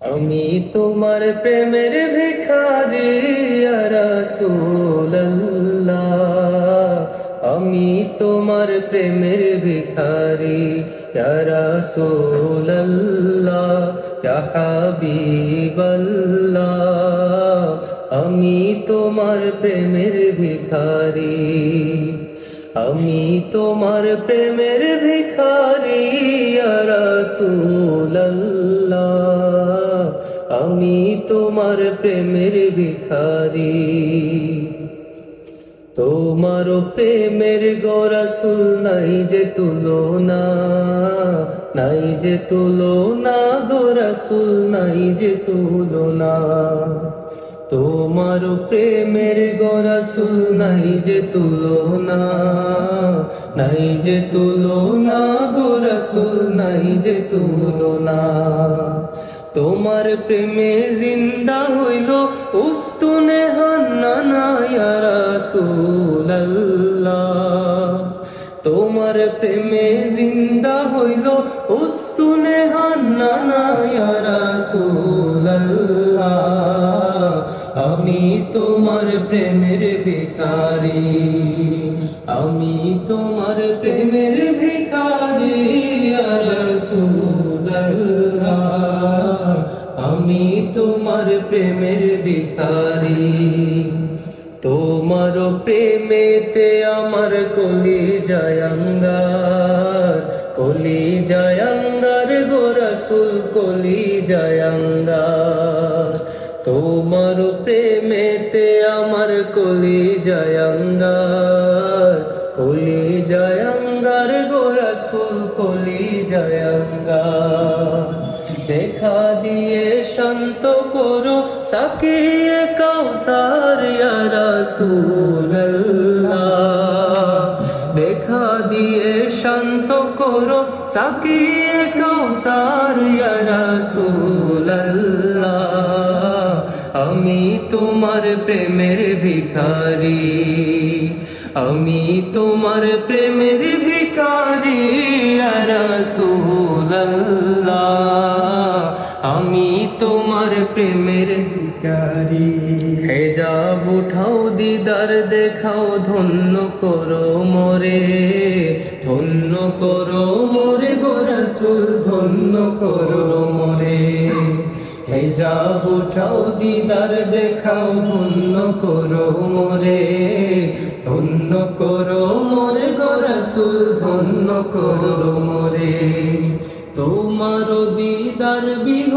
আমি তোমার প্রেমের ভিখারি ইয়া রাসূলুল্লাহ, আমি তোমার প্রেমের ভিখারি ইয়া রাসূলুল্লাহ, ইয়া হাবিবাল্লাহ, আমি তোমার প্রেমের ভিখারি, আমি তোমার প্রেমের ভিখারি ইয়া রাসূলুল্লাহ, আমি তোমার প্রেমের ভিখারি। তোমার প্রেমের গো রাসূল নাই যে তুলনা, নাই যে তুলনা গো রাসূল, নাই যে তুলনা। তোমার প্রেমের গো রাসূল নাই যে তুলনা, নাই যে তুলনা গো রাসূল, নাই যে তুলনা। তোমার প্রেমে জিন্দা হইল উস্তুনে হান্নানা ইয়া রাসূলুল্লাহ, তোমার প্রেমে জিন্দা হইল উস্তুনে হান্নানা ইয়া রাসূলুল্লাহ, আমি তোমার প্রেমের ভিখারি, আমি তোমার প্রেমের ভিখারি ইয়া রাসূলুল্লাহ, আমি তোমার প্রেমের ভিখারি। তোমার প্রেমেতে আমার কলিজায় আঙ্গার, কলিজায় আঙ্গার গো রাসূল, কলিজায় আঙ্গার। তোমার প্রেমেতে আমার কলিজায় আঙ্গার, কলিজায় আঙ্গার গো রাসূল, কলিজায় আঙ্গার। দেখা দিয়ে শান্ত করো সাকিয়ে কাউসার ইয়া রাসূলুল্লাহ, দেখা দিয়ে শান্ত করো সাকিয়ে কাউসার ইয়া রাসূলুল্লাহ, আমি তোমার প্রেমের ভিখারি, আমি তোমার প্রেমের ভিখারি ইয়া রাসূলুল্লাহ, আমি তোমার প্রেমের ভিখারি। হেজাব উঠাও দিদার দেখাও, ধন্য করো মোরে, ধন্য করো মোরে গো রাসূল, ধন্য করো মোরে। হেজাব উঠাও দিদার দেখাও, ধন্য করো মোরে, ধন্য করো মোরে গো রাসূল, ধন্য করো মোরে। তোমার দিদার বিহ